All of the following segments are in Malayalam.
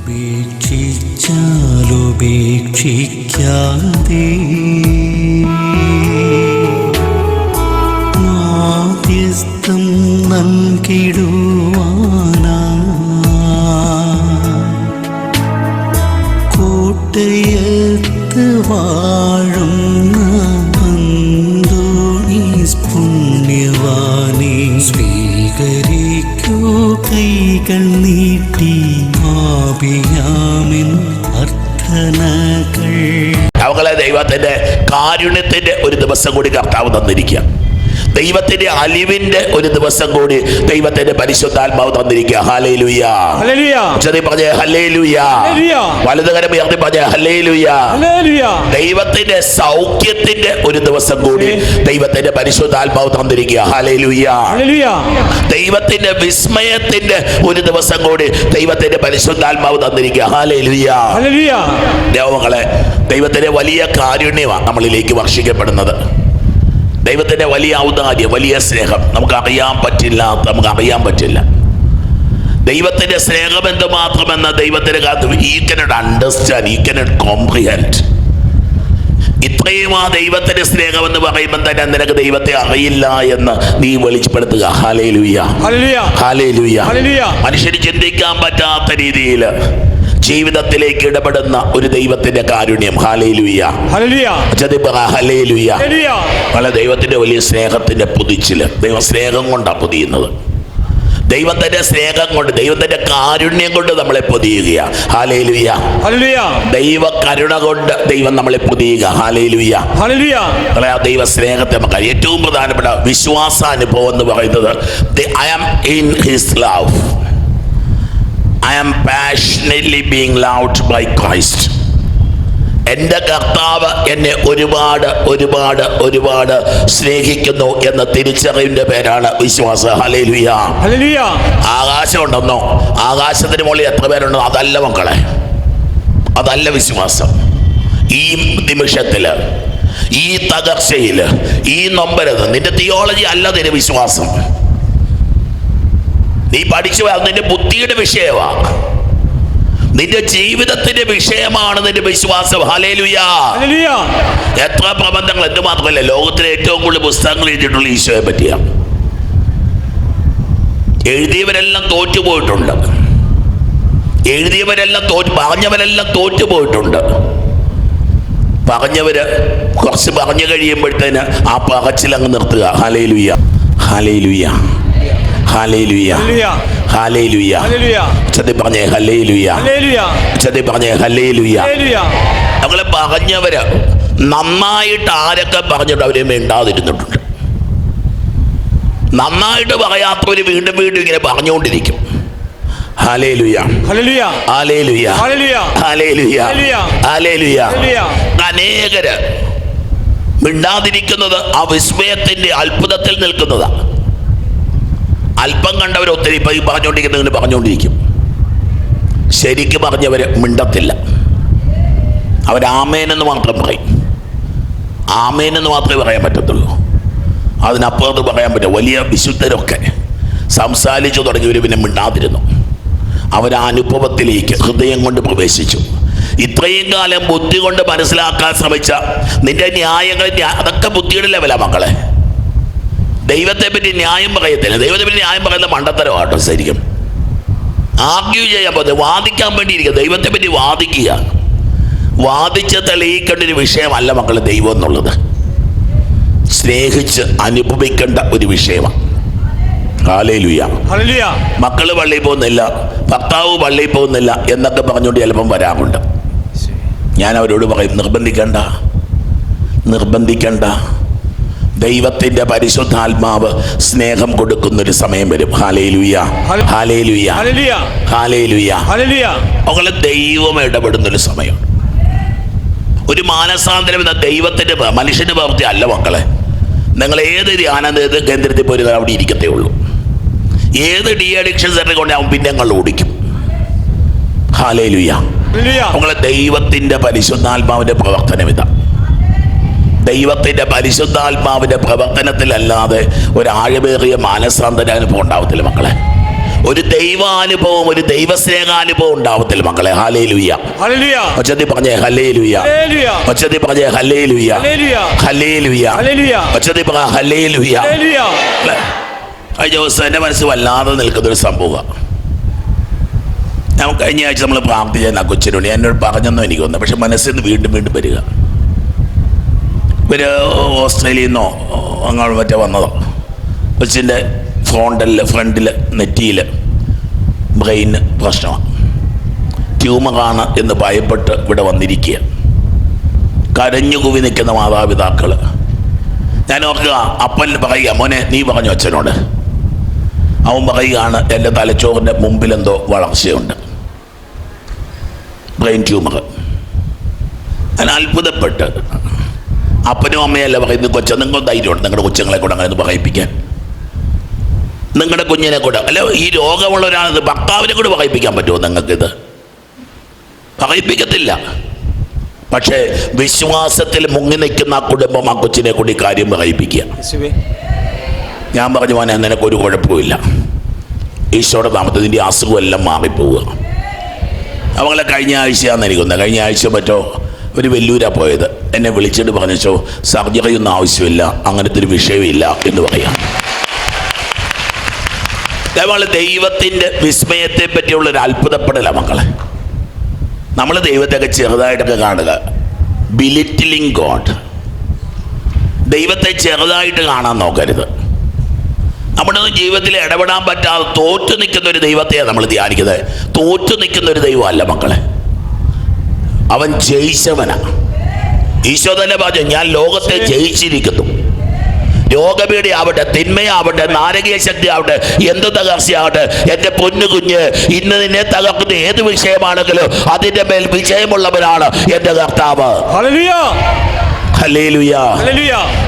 ഉപേക്ഷിച്ചാലുപേക്ഷിക്കാതെ മാധ്യസ്ഥം നൽകിടുവാനാ കോട്ടയത്ത് വാഴുന്ന അന്തോണീസ് പുണ്യവാനെ സ്വീകരിക്കൂ കൈകൾ നീട്ടി ആപിയാമിൻ അർത്ഥനകൾ. അവങ്ങളെ ദൈവത്തിന്റെ കാരുണ്യത്തിന്റെ ഒരു ദിവസം കൂടി കർത്താവ് തന്നിരിക്കുക. ദൈവത്തിന്റെ അലിവിന്റെ ഒരു ദിവസം കൂടി ദൈവത്തിന്റെ പരിശുദ്ധാത്മാവ് തന്നിരിക്കുക. ഹല്ലേലൂയ. ഉച്ചത്തിൽ പറഞ്ഞേ ഹല്ലേലൂയ. വലതുകരം ഉയർത്തി പറഞ്ഞേ ഹല്ലേലൂയ. ദൈവത്തിന്റെ സൗഖ്യത്തിന്റെ ഒരു ദിവസം കൂടി ദൈവത്തിന്റെ പരിശുദ്ധാത്മാവ് തന്നിരിക്കുക. ഹല്ലേലൂയ. ദൈവത്തിന്റെ വിസ്മയത്തിന്റെ ഒരു ദിവസം കൂടി ദൈവത്തിന്റെ പരിശുദ്ധാത്മാവ് തന്നിരിക്കുക. ഹല്ലേലൂയ. ദൈവങ്ങളെ, ദൈവത്തിന്റെ വലിയ കാരുണ്യമാണ് നമ്മളിലേക്ക് വർഷിക്കപ്പെടുന്നത്. ദൈവത്തിന്റെ വലിയ ഔദാര്യം, വലിയ സ്നേഹം നമുക്ക് അറിയാൻ പറ്റില്ല. ദൈവത്തിന്റെ സ്നേഹം എന്തുമാത്രമെന്ന് ദൈവത്തിന്റെ കാലത്ത് you cannot understand, you cannot comprehend. ഇത്രയും ആ ദൈവത്തിന്റെ സ്നേഹം എന്ന് പറയുമ്പോൾ തന്നെ നിനക്ക് ദൈവത്തെ അറിയില്ല എന്ന് നീ വെളിപ്പെടുത്തുക. ഹല്ലേലൂയ. ഹല്ലേലൂയ. മനുഷ്യന് ചിന്തിക്കാൻ പറ്റാത്ത രീതിയിൽ ജീവിതത്തിലേക്ക് ഇടപെടുന്ന ഒരു ദൈവത്തിന്റെ കാരുണ്യം. ഹല്ലേലൂയ. ഹല്ലേലൂയ. പല ദൈവത്തിന്റെ വലിയ സ്നേഹത്തിന്റെ പുതിച്ചില്. ദൈവ സ്നേഹം കൊണ്ടാണ് പൊതിയുന്നത്. ദൈവത്തിന്റെ സ്നേഹം കൊണ്ട്, ദൈവത്തിന്റെ കാരുണ്യം കൊണ്ട് നമ്മളെ പൊതിയുക. ഹല്ലേലൂയ. ദൈവ കരുണ കൊണ്ട് ദൈവം നമ്മളെ പൊതിയുക. ഹല്ലേലൂയ. ദൈവ സ്നേഹത്തെ നമുക്ക് ഏറ്റവും പ്രധാനപ്പെട്ട വിശ്വാസാനുഭവം എന്ന് പറയുന്നത് I am in his love. I am passionately being loved by Christ. എൻ്റെ കർത്താവ് എന്നെ ഒരുപാട് സ്നേഹിക്കുന്നു എന്ന തിരിച്ചറിവിന്റെ പേരാണ് വിശ്വാസം. ഹല്ലേലൂയ. ആകാശം ഉണ്ടെന്നോ, ആകാശത്തിന് മുകളിൽ എത്ര പേരുണ്ടോ, അതല്ല മക്കളെ, അതല്ല വിശ്വാസം. ഈ നിമിഷത്തില്, ഈ തകർച്ചയില്, ഈ നൊമ്പരത് നിന്റെ തിയോളജി അല്ല നിന്റെ വിശ്വാസം. നീ പഠിച്ചു നിന്റെ ബുദ്ധിയുടെ വിഷയമാണ്, നിന്റെ ജീവിതത്തിന്റെ വിഷയമാണ് നിന്റെ വിശ്വാസം. ഹല്ലേലൂയ. എത്ര പ്രബന്ധങ്ങൾ, എന്ത് മാത്രമല്ല, ലോകത്തിലെ ഏറ്റവും കൂടുതൽ പുസ്തകങ്ങൾ എഴുതിയിട്ടുള്ള ഈശോയെ പറ്റിയാണ്. എഴുതിയവരെല്ലാം തോറ്റുപോയിട്ടുണ്ട്, പറഞ്ഞവരെല്ലാം തോറ്റുപോയിട്ടുണ്ട്. പറഞ്ഞവര് കുറച്ച് പറഞ്ഞു കഴിയുമ്പോഴത്തേന് ആ പറച്ചിലങ്ങ് നിർത്തുക. ഹല്ലേലൂയ. ഹല്ലേലൂയ. ഹല്ലേലൂയ. ഹല്ലേലൂയ. ചതി പറഞ്ഞേ ഹല്ലേലൂയ. ചതി പറഞ്ഞേ ഹല്ലേലൂയ. നമ്മളെ പറഞ്ഞവര് നന്നായിട്ട് ആരൊക്കെ പറഞ്ഞിട്ട് അവരെ മിണ്ടാതിരുന്നിട്ടുണ്ട്. നന്നായിട്ട് പറയാത്തവര് വീണ്ടും ഇങ്ങനെ പറഞ്ഞുകൊണ്ടിരിക്കും. ഹല്ലേലൂയ. ഹല്ലേലൂയ. ഹല്ലേലൂയ. ഹല്ലേലൂയ. അനേകര് മിണ്ടാതിരിക്കുന്നത് ആ വിസ്മയത്തിന്റെ അത്ഭുതത്തിൽ നിൽക്കുന്നതാണ്. അല്പം കണ്ടവർ ഒത്തിരി പറഞ്ഞുകൊണ്ടിരിക്കും. ശരിക്കും പറഞ്ഞവര് മിണ്ടത്തില്ല. അവരാമേനെന്ന് മാത്രം പറയും. ആമേനെന്ന് മാത്രമേ പറയാൻ പറ്റത്തുള്ളൂ, അതിനപ്പുറത്ത് പറയാൻ പറ്റും. വലിയ വിശുദ്ധരൊക്കെ സംസാരിച്ചു തുടങ്ങിയവർ പിന്നെ മിണ്ടാതിരുന്നു. അവരനുഭവത്തിലേക്ക് ഹൃദയം കൊണ്ട് പ്രവേശിച്ചു. ഇത്രയും കാലം ബുദ്ധി കൊണ്ട് മനസ്സിലാക്കാൻ ശ്രമിച്ച നിന്റെ ന്യായങ്ങൾ, അതൊക്കെ ബുദ്ധിയുടെ ലെവലാ മക്കളെ. ദൈവത്തെ പറ്റി ന്യായം പറയത്തില്ല. ദൈവത്തെ പറ്റി ന്യായം പറയുന്ന മണ്ടത്തരമാട്ടോ. ശരിക്കും ആർഗ്യൂ ചെയ്യാൻ പറ്റും, വാദിക്കാൻ വേണ്ടിയിരിക്കുക. ദൈവത്തെ പറ്റി വാദിച്ച് തെളിയിക്കേണ്ട ഒരു വിഷയമല്ല മക്കളെ ദൈവം എന്നുള്ളത്. സ്നേഹിച്ച് അനുഭവിക്കേണ്ട ഒരു വിഷയമാണ്. ഹല്ലേലൂയ. മക്കള് പള്ളിയിൽ പോകുന്നില്ല, ഭർത്താവ് പള്ളിയിൽ പോകുന്നില്ല എന്നൊക്കെ പറഞ്ഞുകൊണ്ട് ചിലപ്പം വരാറുണ്ട്. ഞാൻ അവരോട് പറയും, നിർബന്ധിക്കണ്ട. ദൈവത്തിന്റെ പരിശുദ്ധാത്മാവ് സ്നേഹം കൊടുക്കുന്നൊരു സമയം വരും. ഹല്ലേലൂയ. ഹല്ലേലൂയ. ഹല്ലേലൂയ. അവങ്ങളെ ദൈവം ഇടപെടുന്നൊരു സമയം, ഒരു മാനസാന്തരം എന്ന ദൈവത്തിന്റെ മനുഷ്യന്റെ പ്രവൃത്തി അല്ല മക്കളെ. നിങ്ങൾ ഏത് ധ്യാന കേന്ദ്രത്തിൽ പോയി അവിടെ ഇരിക്കത്തേ ഉള്ളൂ. ഏത് ഡി അഡിക്ഷൻ സെന്ററിൽ കൊണ്ടാവും പിന്നെ ഞങ്ങൾ ഓടിക്കും. ഹല്ലേലൂയ. അവങ്ങളെ ദൈവത്തിന്റെ പരിശുദ്ധാത്മാവിന്റെ പ്രവർത്തനം ഇതാ. ദൈവത്തിന്റെ പരിശുദ്ധാത്മാവിന്റെ പ്രവർത്തനത്തിലല്ലാതെ ഒരു ആഴമേറിയ മാനസാന്തര അനുഭവം ഉണ്ടാവത്തില്ല മക്കളെ. ഒരു ദൈവാനുഭവം, ഒരു ദൈവസ്നേഹാനുഭവം ഉണ്ടാവത്തില്ല മക്കളെ. ഹല്ലേലൂയ. ഒച്ചത്തിൽ പറഞ്ഞേ ഹല്ലേലൂയ. ഒച്ചത്തിൽ പറഞ്ഞേ ഹല്ലേലൂയ. ഹല്ലേലൂയ. ഒച്ചത്തിൽ പറ ഹല്ലേലൂയ. കഴിഞ്ഞ ദിവസം എൻ്റെ മനസ്സ് വല്ലാതെ നിൽക്കുന്നൊരു സംഭവമാണ്. നമുക്ക് കഴിഞ്ഞ ആഴ്ച നമ്മൾ പ്രാർത്ഥിച്ച കൊച്ചിന് വേണ്ടി എന്നോട് പറഞ്ഞെന്നോ എനിക്ക് തോന്നുന്നു. പക്ഷെ മനസ്സിൽ നിന്ന് വീണ്ടും വീണ്ടും വരിക. ഇവർ ഓസ്ട്രേലിയയിൽ നിന്നോ അങ്ങോട്ട് മറ്റേ വന്നതോ. കൊച്ചിൻ്റെ ഫ്രണ്ടിൽ നെറ്റിയിൽ ബ്രെയിന് പ്രശ്നമാണ്, ട്യൂമറാണ് എന്ന് ഭയപ്പെട്ട് ഇവിടെ വന്നിരിക്കുക. കരഞ്ഞു കൂവി നിൽക്കുന്ന മാതാപിതാക്കൾ. ഞാൻ ഓർക്കുക, അപ്പൻ പറയുക, മോനെ നീ പറഞ്ഞു അച്ഛനോട്. അവൻ പറയുകയാണ്, എൻ്റെ തലച്ചോറിൻ്റെ മുമ്പിലെന്തോ വളർച്ചയുണ്ട്, ബ്രെയിൻ ട്യൂമർ. ഞാൻ അത്ഭുതപ്പെട്ട്, അപ്പനും അമ്മയല്ല പറയുന്നത്, നിങ്ങൾ ധൈര്യമുണ്ട് നിങ്ങളുടെ കൊച്ചുങ്ങളെ കൂടെ അങ്ങനെ പറയിപ്പിക്കാൻ, നിങ്ങളുടെ കുഞ്ഞിനെ കൂടെ. അല്ല, ഈ രോഗമുള്ള ഒരാളത് ഭർത്താവിനെ കൂടെ പറയിപ്പിക്കാൻ പറ്റുമോ നിങ്ങൾക്കിത്? പറയിപ്പിക്കത്തില്ല. പക്ഷേ വിശ്വാസത്തിൽ മുങ്ങി നിൽക്കുന്ന ആ കുടുംബം ആ കൊച്ചിനെ കൂടി കാര്യം പറയിപ്പിക്കുക. ഞാൻ പറഞ്ഞു, മോനെ നിനക്കൊരു കുഴപ്പമില്ല, ഈശോയുടെ നാമത്തിൽ നിന്റെ അസുഖമെല്ലാം മാറിപ്പോവുക. അവങ്ങളെ കഴിഞ്ഞ ആഴ്ചയാണെന്ന് എനിക്കൊന്ന്, കഴിഞ്ഞ ആഴ്ച മറ്റോ ഒരു വെല്ലൂരാ പോയത്. എന്നെ വിളിച്ചിട്ട് പറഞ്ഞോ, സർജറി ഒന്നും ആവശ്യമില്ല, അങ്ങനത്തെ ഒരു വിഷയമില്ല എന്ന് പറയാം. നമ്മൾ ദൈവത്തിൻ്റെ വിസ്മയത്തെ പറ്റിയുള്ളൊരു അത്ഭുതപ്പെടല മക്കളെ. നമ്മൾ ദൈവത്തെയൊക്കെ ചെറുതായിട്ടൊക്കെ കാണുക, ബിലിറ്റിലിംഗ് ഗോഡ്. ദൈവത്തെ ചെറുതായിട്ട് കാണാൻ നോക്കരുത്. നമ്മുടെ ജീവിതത്തിൽ ഇടപെടാൻ പറ്റാതെ തോറ്റു നിൽക്കുന്ന ഒരു ദൈവത്തെയാണ് നമ്മൾ ധ്യാനിക്കുന്നത്. തോറ്റു നിൽക്കുന്ന ഒരു ദൈവമല്ല മക്കളെ, അവൻ ജയിച്ചവനാണ്. ഈശോ തന്നെ പറഞ്ഞു, ഞാൻ ലോകത്തെ ജയിച്ചിരിക്കുന്നു. രോഗപീഠ ആവട്ടെ, തിന്മയാവട്ടെ, നാരകീയ ശക്തി ആവട്ടെ, എന്ത് തകർച്ചയാവട്ടെ, എൻ്റെ പൊന്നു കുഞ്ഞ്, ഇന്ന് നിന്നെ തകർക്കുന്ന ഏത് വിഷയമാണെങ്കിലും അതിൻ്റെ മേൽ വിജയമുള്ളവനാണ് എൻ്റെ കർത്താവ്. ഹല്ലേലൂയ.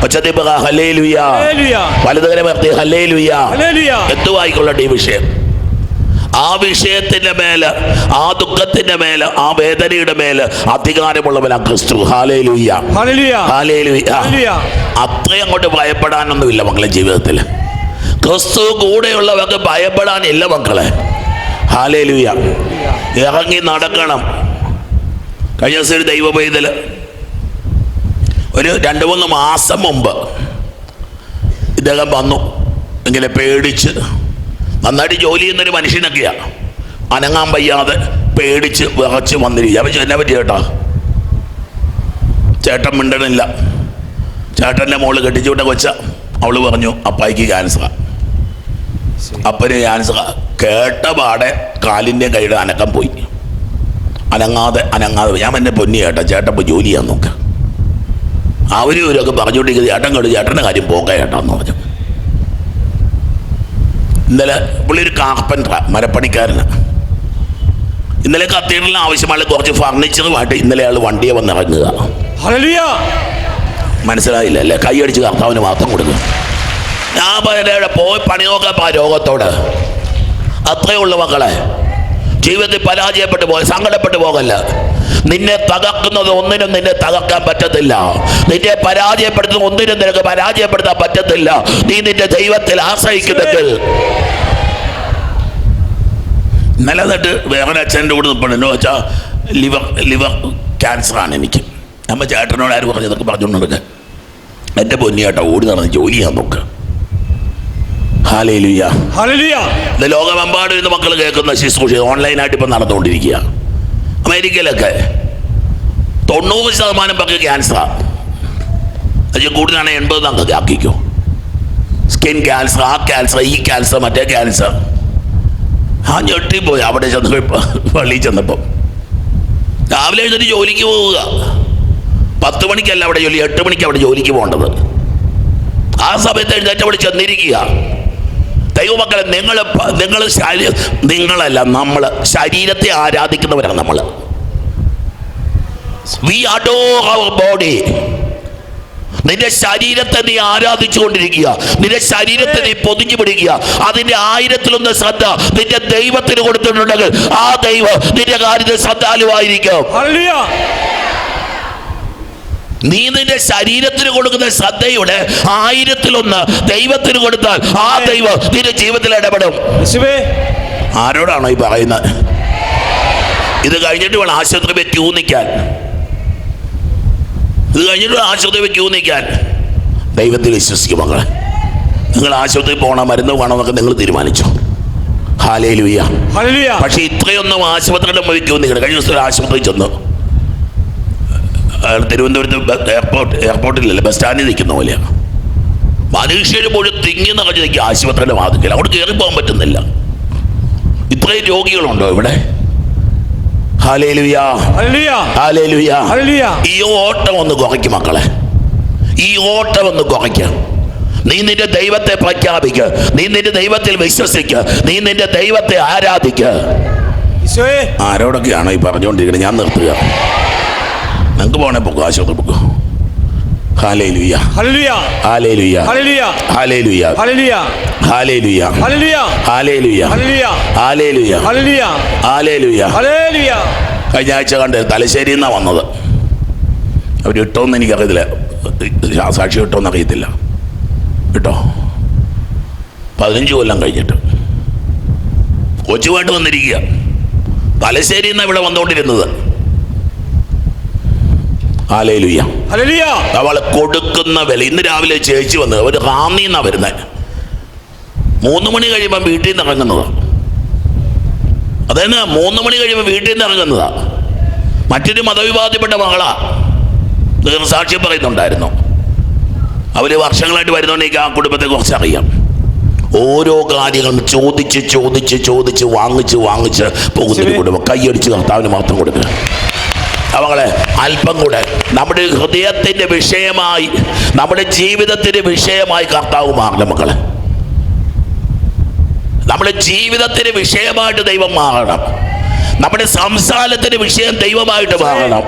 ഒച്ചത്തിൽ പറ ഹല്ലേലൂയ. വലതുകരം ഉയർത്തി ഹല്ലേലൂയ. എന്തുവായിക്കൊള്ളട്ടെ ഈ വിഷയം, ആ വിഷയത്തിന്റെ മേല്, ആ ദുഃഖത്തിന്റെ മേല്, ആ വേദനയുടെ മേല് അധികാരമുള്ളവനാണ് ക്രിസ്തു. ഹല്ലേലൂയ. ഹല്ലേലൂയ. അത്രയും അങ്ങോട്ട് ഭയപ്പെടാനൊന്നുമില്ല മക്കളെ ജീവിതത്തിൽ. ക്രിസ്തു കൂടെയുള്ളവർക്ക് ഭയപ്പെടാനില്ല മക്കളെ. ഹല്ലേലൂയ. ഇറങ്ങി നടക്കണം. കഴിഞ്ഞ ദിവസം ഒരു ദൈവ പൈതൽ ഒരു 2-3 മാസം മുമ്പ് ഇദ്ദേഹം വന്നു. ഇങ്ങനെ പേടിച്ച്, നന്നായിട്ട് ജോലി ചെയ്യുന്നൊരു മനുഷ്യനൊക്കെയാണ്, അനങ്ങാൻ വയ്യാതെ പേടിച്ച് വിറച്ച് വന്നിരിക്കുക. അവൻ എന്നെ പറ്റി ചേട്ടാ, ചേട്ടൻ മിണ്ടണില്ല. ചേട്ടൻ്റെ മോള് കെട്ടിച്ചുവിട്ട കൊച്ച, അവള് പറഞ്ഞു അപ്പായിക്ക് ക്യാൻസറാ. അപ്പന് ക്യാൻസറാ. കേട്ട പാടെ കാലിൻ്റെ കൈയുടെ അനക്കം പോയി. അനങ്ങാതെ ഞാൻ എൻ്റെ പൊന്നി ചേട്ടൻ പോയി ജോലി ചെയ്യാൻ നോക്കുക. അവരും ഇവരൊക്കെ പറഞ്ഞുകൊണ്ടിരിക്കുന്നത്, ചേട്ടൻ്റെ കാര്യം പോകാൻ ചേട്ടാന്ന് പറഞ്ഞു. ഇന്നലെ പുള്ളി ഒരു കാർപ്പൻ്ററാ, മരപ്പണിക്കാരനാണ്. ഇന്നലെ കത്തീഡ്രലിന് ആവശ്യമായ കുറച്ച് ഫർണിച്ചറുമായിട്ട് ഇന്നലെ അയാൾ വണ്ടിയെ വന്നിറങ്ങുക. മനസ്സിലായില്ല അല്ലേ? കൈയടിച്ച് കർത്താവിന് മാത്രം കൊടുക്കുക. ഞാൻ പറയുന്നത് പോയി പണി നോക്കാൻ രോഗത്തോട്. അത്രയുള്ള മക്കളെ, ജീവിതത്തിൽ പരാജയപ്പെട്ടു പോയ, സങ്കടപ്പെട്ടു പോകല്ല. നിന്നെ തകർക്കുന്നത് ഒന്നിനും നിന്നെ തകർക്കാൻ പറ്റത്തില്ല. നിന്നെ പരാജയപ്പെടുത്തുന്ന ഒന്നിനും നിനക്ക് പരാജയപ്പെടുത്താൻ പറ്റത്തില്ല. നീ നിന്റെ ദൈവത്തിൽ ആശ്രയിക്കുന്നെങ്കിൽ. ഇന്നലെ എന്നിട്ട് വേറെ അച്ഛൻ്റെ കൂടെ നിൽപ്പുണ്ടെന്ന് വെച്ചാൽ ലിവർ ക്യാൻസറാണ് എനിക്ക്. നമ്മ ചേട്ടനോട് ആര് പറഞ്ഞു, ഇതൊക്കെ പറഞ്ഞുകൊണ്ടിരിക്കുക. എൻ്റെ പൊന്നിയേട്ടാ ഓടി നടന്ന് ജോലി ചെയ്യാൻ നോക്കുക. ഹല്ലേലൂയ. ഇത് ലോകമെമ്പാടും ഇന്ന് മക്കൾ കേൾക്കുന്ന ശുശ്രൂഷ ഓൺലൈനായിട്ട് ഇപ്പം നടന്നുകൊണ്ടിരിക്കുക. അമേരിക്കയിലൊക്കെ 90% പേർക്ക് ക്യാൻസറാണ്. അത് കൂടുതലാണ് 80 ആക്കിക്കോ. സ്കിൻ ക്യാൻസർ, ആ ക്യാൻസർ, ഈ ക്യാൻസർ, മറ്റേ ക്യാൻസർ. ഞെട്ടിപ്പോയി അവിടെ ചെന്ന് പള്ളിയിൽ ചെന്നപ്പം. രാവിലെ എഴുന്നേറ്റ് ജോലിക്ക് പോവുക. 10 മണിക്കല്ല അവിടെ ജോലി, 8 മണിക്ക് അവിടെ ജോലിക്ക് പോകേണ്ടത്. ആ സമയത്ത് എഴുന്നേറ്റ് അവിടെ ചെന്നിരിക്കുക. ദൈവമക്കളെ, നിങ്ങളല്ല, നമ്മൾ ശരീരത്തെ ആരാധിക്കുന്നവരാണ്. നമ്മൾ we adore our body. നിന്റെ ശരീരത്തെ നീ ആരാധിച്ചു കൊണ്ടിരിക്കുക. നിന്റെ ശരീരത്തെ നീ പൊതിഞ്ഞു പിടിക്കുക. അതിന്റെ 1000-1 ശ്രദ്ധ നിന്റെ ദൈവത്തിന് കൊടുത്തിട്ടുണ്ടെങ്കിൽ ആ ദൈവം നിന്റെ കാര്യത്തിൽ ശ്രദ്ധാലുവായിരിക്കും. നീ നിന്റെ ശരീരത്തിന് കൊടുക്കുന്ന ശ്രദ്ധയുടെ 1000-1 ദൈവത്തിന് കൊടുത്താൽ ആ ദൈവം നിന്റെ ജീവിതത്തിൽ ഇടപെടും. ആരോടാണോ ഈ പറയുന്നത്? ഇത് കഴിഞ്ഞിട്ട് വേണം ആശുപത്രി ക്യൂ നിൽക്കാൻ. ഇത് കഴിഞ്ഞിട്ട് ആശുപത്രി ക്യൂ നിൽക്കാൻ. ദൈവത്തിൽ വിശ്വസിക്കും മക്കളെ. നിങ്ങൾ ആശുപത്രിയിൽ പോകണം, മരുന്ന് വേണമെന്നൊക്കെ നിങ്ങൾ തീരുമാനിച്ചോ. ഹല്ലേലൂയ. പക്ഷെ ഇത്രയൊന്നും ആശുപത്രിയുടെ മുമ്പിൽ ക്യൂ നിൽക്കണം. കഴിഞ്ഞ ദിവസം ഒരു ആശുപത്രി ചെന്നു, തിരുവനന്തപുരത്ത് എയർപോർട്ടിലല്ലേ, ബസ് സ്റ്റാൻഡിൽ നിൽക്കുന്ന പോലെയാണ്. മനുഷ്യർ മുഴുവൻ തിങ്ങി നിറഞ്ഞു നിൽക്കുക ആശുപത്രിയുടെ വാതിക്കൽ. അവിടെ കയറി പോകാൻ പറ്റുന്നില്ല. ഇത്രയും രോഗികളുണ്ടോ ഇവിടെ? Hallelujah, hallelujah. ഈ ഓട്ടം ഒന്ന് കുറയ്ക്കും മക്കളെ, ഈ ഓട്ടം ഒന്ന് കുറയ്ക്കുക. നീ നിന്റെ ദൈവത്തെ പ്രഖ്യാപിക്കുക, നീ നിന്റെ ദൈവത്തിൽ വിശ്വസിക്കുക, നീ നിന്റെ ദൈവത്തെ ആരാധിക്കുക. ആരോടൊക്കെയാണോ ഈ പറഞ്ഞുകൊണ്ടിരിക്കുന്നത്? ഞാൻ നിർത്തുക. നിങ്ങൾക്ക് പോകണേ പോക്കോ, ആശുപത്രി പോക്കോ. Hallelujah, hallelujah, hallelujah, hallelujah, hallelujah, hallelujah, hallelujah. കഴിഞ്ഞ ആഴ്ച കണ്ട് തലശ്ശേരിയിൽ നിന്നാണ് വന്നത്. അവരിട്ടോന്ന് എനിക്കറിയത്തില്ല, സാക്ഷി ഇട്ടോന്ന് അറിയത്തില്ല കേട്ടോ. 15 കൊല്ലം കഴിഞ്ഞിട്ട് കൊച്ചുമായിട്ട് വന്നിരിക്കുക. തലശ്ശേരിയിൽ നിന്നാണ് ഇവിടെ വന്നുകൊണ്ടിരുന്നത്. Hallelujah, hallelujah. അവളെ കൊടുക്കുന്ന വില. ഇന്ന് രാവിലെ ചേച്ചി വന്നത്, അവർ റാന്നിന്നാണ് വരുന്നത്. 3 മണി കഴിയുമ്പോൾ വീട്ടിൽ നിന്ന് ഇറങ്ങുന്നതാ. അതായത് 3 മണി കഴിയുമ്പോൾ വീട്ടിൽ നിന്ന് ഇറങ്ങുന്നതാ. മറ്റൊരു മതവിഭാഗത്തിൽപ്പെട്ട മകളാ, സാക്ഷ്യം പറയുന്നുണ്ടായിരുന്നു. അവർ വർഷങ്ങളായിട്ട് വരുന്നുണ്ടെങ്കിൽ ആ കുടുംബത്തെ കുറിച്ച് അറിയാം. ഓരോ കാര്യങ്ങളും ചോദിച്ച് ചോദിച്ച് ചോദിച്ച് വാങ്ങിച്ച് പോകുന്നൊരു കുടുംബം. കൈയടിച്ച് കർത്താവിന് മാത്രം കൊടുക്കുക. അവങ്ങളെ അല്പം കൂടെ നമ്മുടെ ഹൃദയത്തിൻ്റെ വിഷയമായി, നമ്മുടെ ജീവിതത്തിൻ്റെ വിഷയമായി കർത്താവ് മാറണം മക്കളെ. നമ്മുടെ ജീവിതത്തിന് വിഷയമായിട്ട് ദൈവം മാറണം. നമ്മുടെ സംസാരത്തിന് വിഷയം ദൈവമായിട്ട് മാറണം.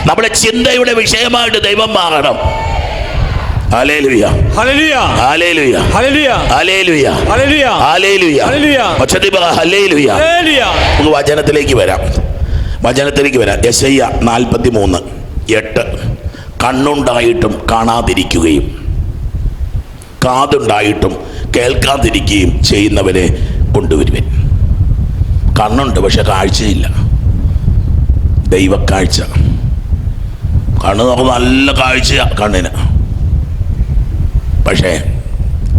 നമ്മുടെ ചിന്തയുടെ വിഷയമായിട്ട് ദൈവം മാറണം. Hallelujah, hallelujah, hallelujah, hallelujah, hallelujah, hallelujah. ഒച്ചത്തിൽ പറ ഹല്ലേലൂയ. നമുക്ക് വചനത്തിലേക്ക് വരാം. യെശയ്യ 43:8. കണ്ണുണ്ടായിട്ടും കാണാതിരിക്കുകയും കാതുണ്ടായിട്ടും കേൾക്കാതിരിക്കുകയും ചെയ്യുന്നവരെ കൊണ്ടുവരുവൻ. കണ്ണുണ്ട് പക്ഷെ കാഴ്ചയില്ല. ദൈവക്കാഴ്ച. കണ്ണ് നമുക്ക് നല്ല കാഴ്ചയാണ് കണ്ണിന്, പക്ഷേ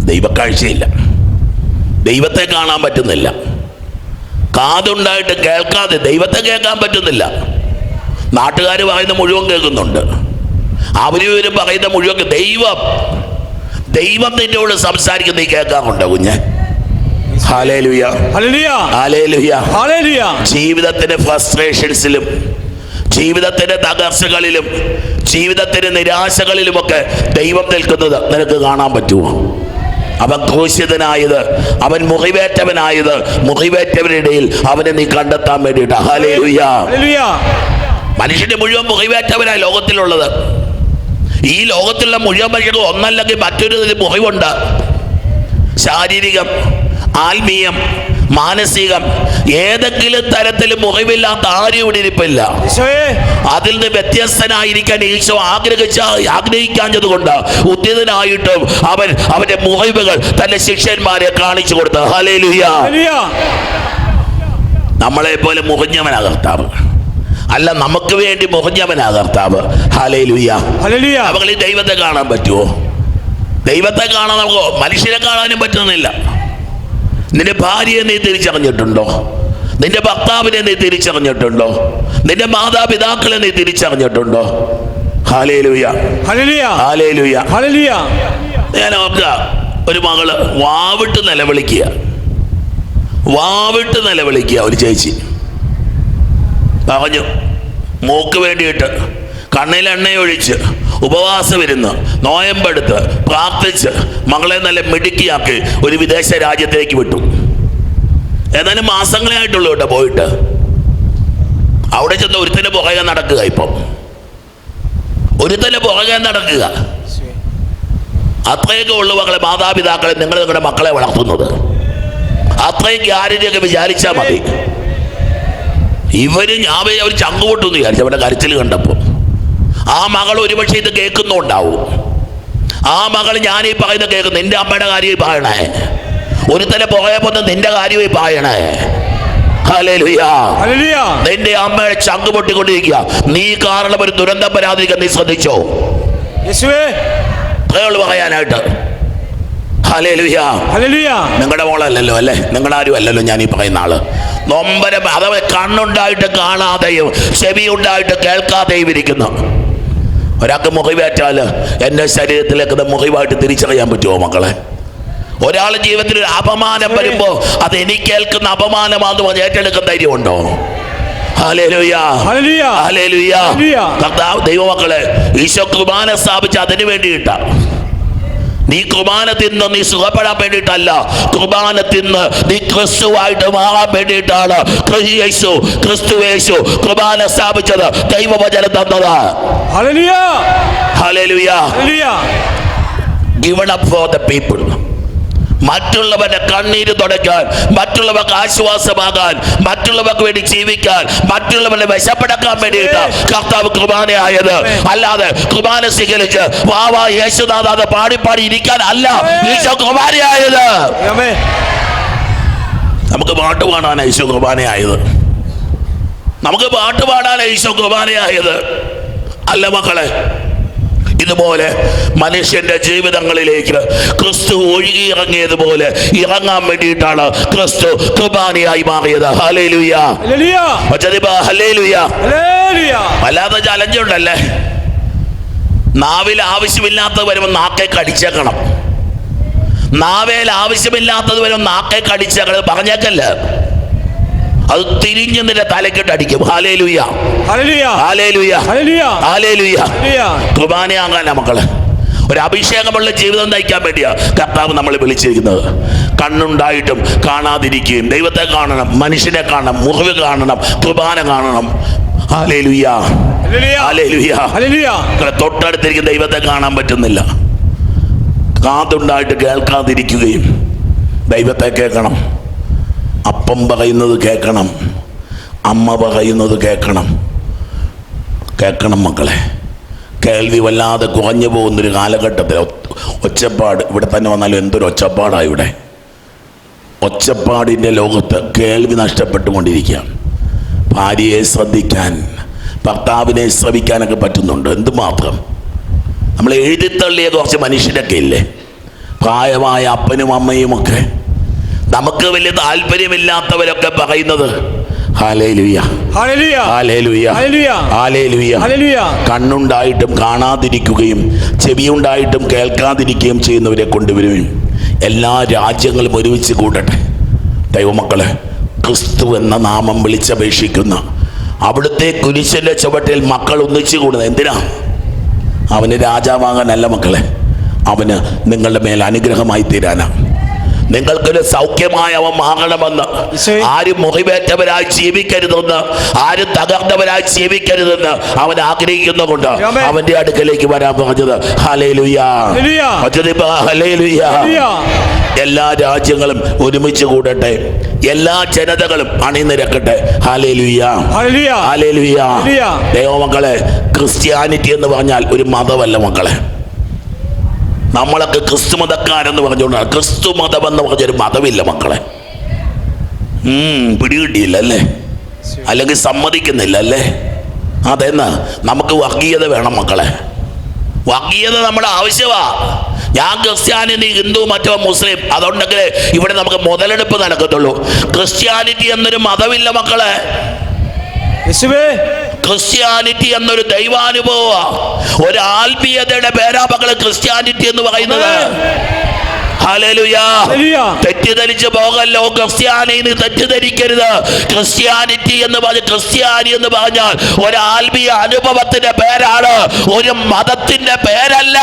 ദൈവക്കാഴ്ചയില്ല. ദൈവത്തെ കാണാൻ പറ്റുന്നില്ല. കാതുണ്ടായിട്ട് കേൾക്കാതെ ദൈവത്തെ കേൾക്കാൻ പറ്റുന്നില്ല. നാട്ടുകാർ പറയുന്ന മുഴുവൻ കേൾക്കുന്നുണ്ട്. അവരും പറയുന്ന മുഴുവൻ ദൈവം നിന്നോട് സംസാരിക്കുന്ന നീ കേൾക്കാറുണ്ടോ കുഞ്ഞ്? Hallelujah, hallelujah, hallelujah, hallelujah. ജീവിതത്തിന്റെ ഫ്രസ്ട്രേഷൻസിലും, ജീവിതത്തിന്റെ തകർച്ചകളിലും, ജീവിതത്തിന്റെ നിരാശകളിലുമൊക്കെ ദൈവം നിൽക്കുന്നത് നിനക്ക് കാണാൻ പറ്റുമോ? അവൻ ക്രൂശിതനായത്, അവൻ മുറിവേറ്റവനായത്, മുറിവേറ്റവരുടെ ഇടയിൽ അവനെ നീ കണ്ടെത്താൻ വേണ്ടിയിട്ട്. ഹല്ലേലൂയ. മനുഷ്യന്റെ മുഴുവൻ മുറിവേറ്റവനായി ലോകത്തിലുള്ളത്. ഈ ലോകത്തിലുള്ള മുഴുവൻ മനുഷ്യർക്ക് ഒന്നല്ലെങ്കിൽ മറ്റൊരു മുറിവുണ്ട്. ശാരീരികം, ആത്മീയം, മാനസികം, ഏതെങ്കിലും തരത്തിൽ മുറിവില്ലാത്ത ആരും ഇവിടെ ഇരിപ്പില്ല. അതിൽ നിന്ന് വ്യത്യസ്തനായിരിക്കാൻ ഈശോ ആഗ്രഹിക്കാഞ്ഞത് കൊണ്ട് ഉദ്യതനായിട്ടും അവന്റെ മുറിവുകൾ തന്റെ ശിഷ്യന്മാരെ കാണിച്ചു കൊടുത്തു. ഹല്ലേലൂയ. നമ്മളെ പോലെ മുറിഞ്ഞവനാ കർത്താവ്, അല്ല നമുക്ക് വേണ്ടി മുറിഞ്ഞവനാ കർത്താവ്. Hallelujah, hallelujah. അവൾ ഈ ദൈവത്തെ കാണാൻ പറ്റുമോ? ദൈവത്തെ കാണാൻ നമുക്ക് മനുഷ്യരെ കാണാനും പറ്റുന്നില്ല. നിന്റെ ഭാര്യയെ നീ തിരിച്ചറിഞ്ഞിട്ടുണ്ടോ? നിന്റെ ഭർത്താവിനെ നീ തിരിച്ചറിഞ്ഞിട്ടുണ്ടോ? നിന്റെ മാതാപിതാക്കളെ നീ തിരിച്ചറിഞ്ഞിട്ടുണ്ടോ? Hallelujah, hallelujah, hallelujah, hallelujah. ഞാൻ ഓർക്കുക, ഒരു മകള് വാവിട്ട് നിലവിളിക്കുക. ഒരു ചേച്ചി പറഞ്ഞു, മോക്ക് വേണ്ടിയിട്ട് കണ്ണിൽ എണ്ണയൊഴിച്ച് ഉപവാസം ഇരുന്ന് നോയമ്പെടുത്ത് പ്രാർത്ഥിച്ച് മകളെ നല്ല മിടുക്കിയാക്കി ഒരു വിദേശ രാജ്യത്തേക്ക് വിട്ടു. ഏതാനും മാസങ്ങളെ ആയിട്ടുള്ളൂ കേട്ടോ പോയിട്ട്. അവിടെ ചെന്ന് ഒരുത്തന്നെ പുറകെ നടക്കുക. ഇപ്പം ഒരുത്തന്നെ പുറകെ നടക്കുക. അത്രയൊക്കെ ഉള്ളു മക്കളെ, മാതാപിതാക്കളെ നിങ്ങൾ നിങ്ങളുടെ മക്കളെ വളർത്തുന്നത്. അത്രയൊക്കെ ആരെയൊക്കെ വിചാരിച്ചാൽ മതി. അവർ ചങ്കുപൊട്ടെന്ന് വിചാരിച്ചു അവരുടെ കരച്ചിൽ കണ്ടപ്പോൾ. ആ മകൾ ഒരുപക്ഷെ ഇത് കേൾക്കുന്നുണ്ടാവും. ആ മകൾ ഞാനീ പറയുന്ന കേൾക്കുന്നു. നിന്റെ അമ്മയുടെ കാര്യം പറയണേ. ഒരുത്തനെ പുറകെ പോന്ന് നിന്റെ കാര്യമായി പായണേ. ഹല്ലേലൂയാ. നിന്റെ അമ്മയുടെ ചങ്ക് പൊട്ടിക്കൊണ്ടിരിക്കുക. നീ കാരണം ഒരു ദുരന്തം വരാതിരിക്കാൻ നീ ശ്രദ്ധിച്ചോ. അത്രയുള്ളൂ പറയാനായിട്ട്. ഹല്ലേലൂയാ. നിങ്ങളുടെ മോളല്ലല്ലോ അല്ലേ, നിങ്ങളുടെ ആരും അല്ലല്ലോ ഞാൻ ഈ പറയുന്ന ആള്. നൊമ്പരം അഥവാ കണ്ണുണ്ടായിട്ട് കാണാതെയും ചെവി ഉണ്ടായിട്ട് കേൾക്കാതെയും ഇരിക്കുന്നു. ഒരാൾക്ക് മുറിവേറ്റാൽ എൻ്റെ ശരീരത്തിലേക്ക് മുറിവായിട്ട് തിരിച്ചറിയാൻ പറ്റുമോ മക്കളെ? ഒരാൾ ജീവിതത്തിൽ ഒരു അപമാനം വരുമ്പോ അത് എനിക്ക് കേൾക്കുന്ന അപമാനമാണെന്ന് പറഞ്ഞ് ഏറ്റെടുക്കുന്ന ധൈര്യമുണ്ടോ? ഹല്ലേലൂയാ. ഹല്ലേലൂയാ. കർത്താവ് ദൈവമക്കളെ, ഈശോ കുർബാന സ്ഥാപിച്ച് അതിനു വേണ്ടിയിട്ടാ. നീ കുർബാന തിന്ന് നീ സുഖപ്പെടാൻ വേണ്ടിയിട്ടല്ല, കുർബാന തിന്ന് നീ ക്രിസ്തുവായിട്ട് മാറാൻ വേണ്ടിയിട്ടാണ് ക്രിസ്തു കുർബാന സ്ഥാപിച്ചത്, ദൈവവചനം തന്നത്. ഹല്ലേലൂയാ. Given up for the people. മറ്റുള്ളവരുടെ കണ്ണീര് തുടയ്ക്കാൻ, മറ്റുള്ളവർക്ക് ആശ്വാസമാകാൻ, മറ്റുള്ളവർക്ക് വേണ്ടി ജീവിക്കാൻ, മറ്റുള്ളവരുടെ വിശപ്പടക്കാൻ വേണ്ടിയിട്ട് കർത്താവ് കുർബാനയായത്. അല്ലാതെ കുർബാന സ്വീകരിച്ച് വാവാ യേശുനാഥ പാടി പാടി ഇരിക്കാൻ അല്ല ഈശോ കുർബാനയായത്. നമുക്ക് പാട്ട് പാടാൻ ഈശോ കുർബാനയായത്, നമുക്ക് പാട്ട് പാടാൻ ഈശോ കുർബാനയായത് അല്ല മക്കളെ. ഇതുപോലെ മനുഷ്യന്റെ ജീവിതങ്ങളിലേക്ക് ക്രിസ്തു ഒഴുകിയിറങ്ങിയതുപോലെ ഇറങ്ങാൻ വേണ്ടിയിട്ടാണ് ക്രിസ്തു കുർബാനയായി മാറിയത്. ഹല്ലേലൂയാ. ഹല്ലേലൂയാ. വല്ലാതെ ചലഞ്ചുണ്ടല്ലേ. നാവിൽ ആവശ്യമില്ലാത്തത് വരുമ്പോൾ നാക്കെ കടിച്ചേക്കണം. നാവേൽ ആവശ്യമില്ലാത്തത് വരുമ്പോൾ നാക്കെ കടിച്ചേക്കണം. പറഞ്ഞേക്കല്ല, അത് തിരിഞ്ഞു നിന്റെ തലക്കിട്ട് അടിക്കും. ഹല്ലേലൂയാ. ഹല്ലേലൂയാ. ഹല്ലേലൂയാ. കുർബാനയാകാനാ മക്കളെ. ഒരു അഭിഷേകമുള്ള ജീവിതം നയിക്കാൻ വേണ്ടിയാ കർത്താവ് നമ്മളെ വിളിച്ചിരിക്കുന്നത്. കണ്ണുണ്ടായിട്ടും കാണാതിരിക്കുകയും, ദൈവത്തെ കാണണം, മനുഷ്യനെ കാണണം, മുറിവ് കാണണം, കുർബാന കാണണം. ഹല്ലേലൂയാ. ഹല്ലേലൂയാ. തൊട്ടടുത്തിരിക്കുന്ന ദൈവത്തെ കാണാൻ പറ്റുന്നില്ല. കാതുണ്ടായിട്ട് കേൾക്കാതിരിക്കുകയും ദൈവത്തെ കേൾക്കണം. അപ്പം പറയുന്നത് കേൾക്കണം, അമ്മ പറയുന്നത് കേൾക്കണം. കേൾക്കണം മക്കളെ. കേൾവി വല്ലാതെ കുറഞ്ഞു പോകുന്നൊരു കാലഘട്ടത്തിൽ ഒച്ചപ്പാട്. ഇവിടെ തന്നെ വന്നാലും എന്തൊരു ഒച്ചപ്പാടാണ് ഇവിടെ. ഒച്ചപ്പാടിൻ്റെ ലോകത്ത് കേൾവി നഷ്ടപ്പെട്ടുകൊണ്ടിരിക്കുക. ഭാര്യയെ ശ്രദ്ധിക്കാൻ, ഭർത്താവിനെ ശ്രവിക്കാനൊക്കെ പറ്റുന്നുണ്ട്. എന്തുമാത്രം നമ്മൾ എഴുതിത്തള്ളിയ കുറച്ച് മനുഷ്യരൊക്കെ ഇല്ലേ, പ്രായമായ അപ്പനും അമ്മയുമൊക്കെ. നമുക്ക് വലിയ താല്പര്യമില്ലാത്തവരൊക്കെ പറയുന്നത് ഹല്ലേലൂയ, ഹല്ലേലൂയ, ഹല്ലേലൂയ. കണ്ണുണ്ടായിട്ടും കാണാതിരിക്കുകയും ചെവിയുണ്ടായിട്ടും കേൾക്കാതിരിക്കുകയും ചെയ്യുന്നവരെ കൊണ്ടുവരും. എല്ലാ രാജ്യങ്ങളും ഒരുമിച്ച് കൂടട്ടെ. ദൈവമക്കളെ, ക്രിസ്തു എന്ന നാമം വിളിച്ചപേക്ഷിക്കുന്ന അവിടുത്തെ കുരിശിന്റെ ചുവട്ടിൽ മക്കൾ ഒന്നിച്ചു കൂടുന്നത് എന്തിനാ? അവന് രാജാവാകാനല്ല മക്കളെ, അവന് നിങ്ങളുടെ മേൽ അനുഗ്രഹമായി തീരാനാ. നിങ്ങൾക്കൊരു സൗഖ്യമായ അവൻ മാറണമെന്ന്, ആരും മുറിവേറ്റവരായി ജീവിക്കരുതെന്ന്, ആരും തകർന്നവരായി ജീവിക്കരുതെന്ന് അവൻ ആഗ്രഹിക്കുന്നുകൊണ്ട് അവന്റെ അടുക്കലേക്ക് വരാൻ പറഞ്ഞത്. ഹല്ലേലൂയാ. ഹല്ലേലൂയാ. എല്ലാ രാജ്യങ്ങളും ഒരുമിച്ച് കൂടട്ടെ, എല്ലാ ജനതകളും അണിനിരക്കട്ടെ. ഹല്ലേലൂയാ. ഹല്ലേലൂയാ. ദൈവമക്കളെ, ക്രിസ്ത്യാനിറ്റി എന്ന് പറഞ്ഞാൽ ഒരു മതമല്ല മക്കളെ. നമ്മളൊക്കെ ക്രിസ്തു മതക്കാരെന്ന് പറഞ്ഞുകൊണ്ടാണ്. ക്രിസ്തു മതം എന്ന് പറഞ്ഞൊരു മതമില്ല മക്കളെ. പിടികിട്ടിയില്ല അല്ലേ? അല്ലെങ്കിൽ സമ്മതിക്കുന്നില്ല അല്ലേ? അതെന്നാ നമുക്ക് വർഗീയത വേണം മക്കളെ. വർഗീയത നമ്മുടെ ആവശ്യമാ. ഞാൻ ക്രിസ്ത്യാനി, നീ ഹിന്ദു, മറ്റോ മുസ്ലിം, അതുകൊണ്ടെങ്കിൽ ഇവിടെ നമുക്ക് മുതലെടുപ്പ് നടക്കത്തുള്ളൂ. ക്രിസ്ത്യാനിറ്റി എന്നൊരു മതമില്ല മക്കളെ. ക്രിസ്ത്യാനിറ്റി എന്നൊരു ദൈവാനുഭവ, ഒരു ആത്മീയതയുടെ പേരാ മക്കളെ ക്രിസ്ത്യാനിറ്റി എന്ന് പറയുന്നത്. ഹല്ലേലൂയാ. തെറ്റിദ്ധരിച്ചു പോകല്ലോ. ക്രിസ്ത്യാനി തെറ്റിദ്ധരിക്കരുത്. ക്രിസ്ത്യാനിറ്റി എന്ന് പറഞ്ഞ, ക്രിസ്ത്യാനി എന്ന് പറഞ്ഞാൽ ഒരു ആത്മീയ അനുഭവത്തിന്റെ പേരാണ്, ഒരു മതത്തിന്റെ പേരല്ല.